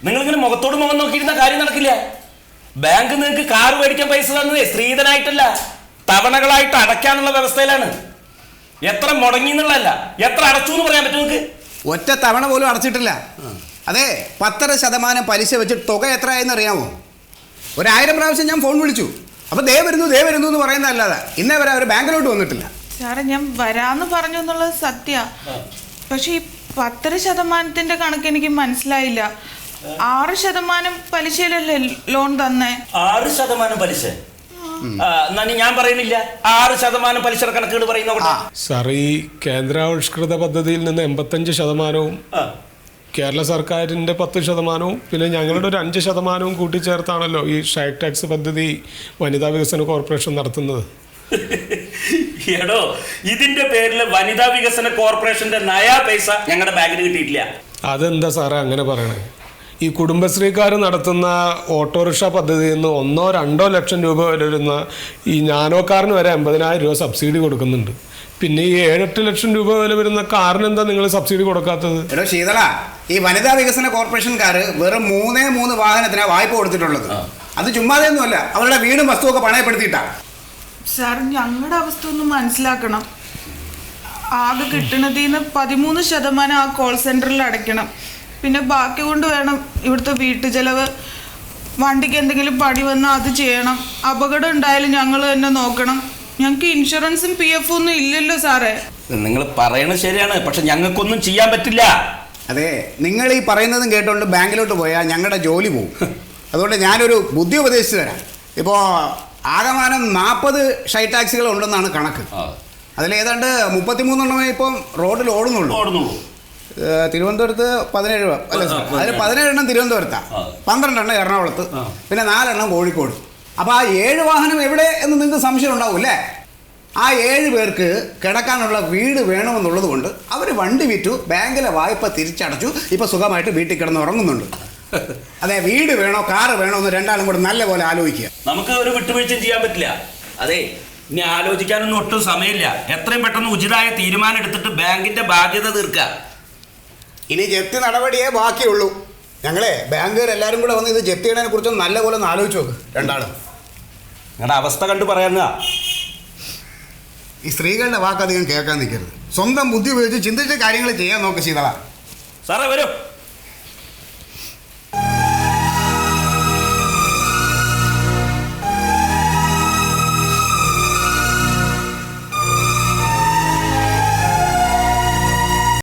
നിങ്ങളിങ്ങനെ മുഖത്തോട് മുഖം നോക്കിയിരുന്ന കാര്യം നടക്കില്ല. ബാങ്ക് നിങ്ങൾക്ക് കാർ മേടിക്കാൻ പൈസ തന്നത് സ്ത്രീധനായിട്ടല്ല, തവണകളായിട്ട് അടയ്ക്കാനുള്ള വ്യവസ്ഥയിലാണ്. എത്ര മുടങ്ങി എന്നുള്ളതല്ല, എത്ര അടച്ചു എന്ന് പറയാൻ പറ്റും നിങ്ങൾക്ക്? ഒറ്റ തവണ പോലും അടച്ചിട്ടില്ല. അതെ, 10% പലിശ വെച്ചിട്ട് തുക എത്രയായെന്ന് അറിയാമോ? 1000 പ്രാവശ്യം ഞാൻ ഫോൺ വിളിച്ചു. അപ്പോൾ ദേ വരുന്നു എന്ന് പറയുന്നതല്ലാതെ ഇന്നേ വരെ അവർ ബാങ്കിലോട്ട് വന്നിട്ടില്ല. സാറേ, ഞാൻ വരാന്ന് പറഞ്ഞു എന്നുള്ളത് സത്യ. പക്ഷെ ഈ 10% കണക്ക് എനിക്ക് മനസ്സിലായില്ല. 6% പലിശയിലല്ലേ ലോൺ തന്നേ? 6% പലിശ? ഞാൻ പറയുന്നില്ല, 6% പലിശ കണക്കുകൾ പറയുന്ന സാർ, ഈ കേന്ദ്രാവിഷ്കൃത പദ്ധതിയിൽ നിന്ന് 85%, കേരള സർക്കാരിൻ്റെ 10%, പിന്നെ ഞങ്ങളുടെ ഒരു 5% കൂട്ടിച്ചേർത്താണല്ലോ ഈ ഷൈക്ക് ടാക്സ് പദ്ധതി വനിതാ വികസന കോർപ്പറേഷൻ നടത്തുന്നത്. എടോ, ഇതിന്റെ പേരിൽ വനിതാ വികസന കോർപ്പറേഷന്റെ നയാ പൈസ ഞങ്ങളുടെ ബാങ്കിന് കിട്ടിയിട്ടില്ല. അതെന്താ സാറേ അങ്ങനെ പറയണേ? ഈ കുടുംബശ്രീക്കാർ നടത്തുന്ന ഓട്ടോറിക്ഷ പദ്ധതിയിൽ നിന്ന് 1-2 ലക്ഷം രൂപ വരെ വരുന്ന ഈ നാനോ വരെ 50,000 രൂപ സബ്സിഡി കൊടുക്കുന്നുണ്ട്. പിന്നെ ഈ 7-8 ലക്ഷം രൂപ വില വരുന്ന കാറിന് എന്താ നിങ്ങൾ സബ്സിഡി കൊടുക്കാത്തത്? എടോ ശീതള, ഈ വനിതാ വികസന കോർപ്പറേഷൻകാർ വെറും 3 വാഹനത്തിനാണ് വായ്പ കൊടുത്തിട്ടുള്ളത്. അത് ചുമ്മാതെയൊന്നുമല്ല, അവരുടെ വീടും വസ്തുവൊക്കെ പണയപ്പെടുത്തിയിട്ടാണ്. സാർ, ഞങ്ങളുടെ അവസ്ഥ ഒന്ന് മനസ്സിലാക്കണം. ആകെ കിട്ടുന്നതിൽ നിന്ന് 13% ആ കോൾ സെന്ററിൽ അടയ്ക്കണം. പിന്നെ ബാക്കി കൊണ്ട് വേണം ഇവിടുത്തെ വീട്ടു ചെലവ്. വണ്ടിക്ക് എന്തെങ്കിലും പണി വന്നാൽ അത് ചെയ്യണം. അപകടം ഉണ്ടായാലും ഞങ്ങൾ തന്നെ നോക്കണം. ഞങ്ങൾക്ക് ഇൻഷുറൻസും PF ഒന്നും ഇല്ലല്ലോ സാറേ. നിങ്ങൾ പറയണത് ശരിയാണ്, പക്ഷെ ഞങ്ങൾക്കൊന്നും ചെയ്യാൻ പറ്റില്ല. അതെ, നിങ്ങൾ ഈ പറയുന്നതും കേട്ടുകൊണ്ട് ബാങ്കിലോട്ട് പോയാൽ ഞങ്ങളുടെ ജോലി പോകും. അതുകൊണ്ട് ഞാനൊരു ബുദ്ധി ഉപദേശിച്ചു തരാം. ഇപ്പോൾ ആകമാനം 40 ഷൈ ടാക്സികൾ ഉണ്ടെന്നാണ് കണക്ക്. അതിലേതാണ്ട് 33 ഇപ്പം റോഡിൽ ഓടുന്നുള്ളൂ. തിരുവനന്തപുരത്ത് 17 അല്ല സാർ, അതിൽ 17 തിരുവനന്തപുരത്താണ്, 12 എറണാകുളത്ത്, പിന്നെ 4 കോഴിക്കോട്. അപ്പോൾ ആ 7 വാഹനം എവിടെ എന്ന് നിങ്ങൾക്ക് സംശയം ഉണ്ടാവും അല്ലേ? ആ 7 പേർക്ക് കിടക്കാനുള്ള വീട് വേണമെന്നുള്ളത് കൊണ്ട് അവർ വണ്ടി വിറ്റു, ബാങ്കിലെ വായ്പ തിരിച്ചടച്ചു, ഇപ്പോൾ സുഖമായിട്ട് വീട്ടിൽ കിടന്ന് ഉറങ്ങുന്നുണ്ട്. അതെ, വീട് വേണോ കാറ് വേണോ എന്ന് രണ്ടാളും കൂടെ നല്ലപോലെ ആലോചിക്കുക. നമുക്ക് ഒരു വിട്ടുവീഴ്ചയും ചെയ്യാൻ പറ്റില്ല. അതെ, ഇനി ആലോചിക്കാനൊന്നും ഒട്ടും സമയമില്ല. എത്രയും പെട്ടെന്ന് ഉചിതമായ തീരുമാനം എടുത്തിട്ട് ബാങ്കിന്റെ ബാധ്യത തീർക്കുക. ഇനി ജപ്തി നടപടിയേ ബാക്കിയുള്ളൂ. ഞങ്ങളെ ബാങ്കുകാരെല്ലാവരും കൂടെ വന്ന് ഇത് ജപ്തി ചെയ്യണതിനെ കുറിച്ച് നല്ലപോലെ ഒന്ന് ആലോചിച്ച് നോക്ക് രണ്ടാളും. നിങ്ങളുടെ അവസ്ഥ കണ്ടു പറയാനാ. ഈ സ്ത്രീകളുടെ വാക്കധികം കേൾക്കാൻ നിൽക്കരുത്. സ്വന്തം ബുദ്ധി ഉപയോഗിച്ച് ചിന്തിച്ച കാര്യങ്ങൾ ചെയ്യാൻ നോക്ക് ശീതള. സാറേ വരൂ.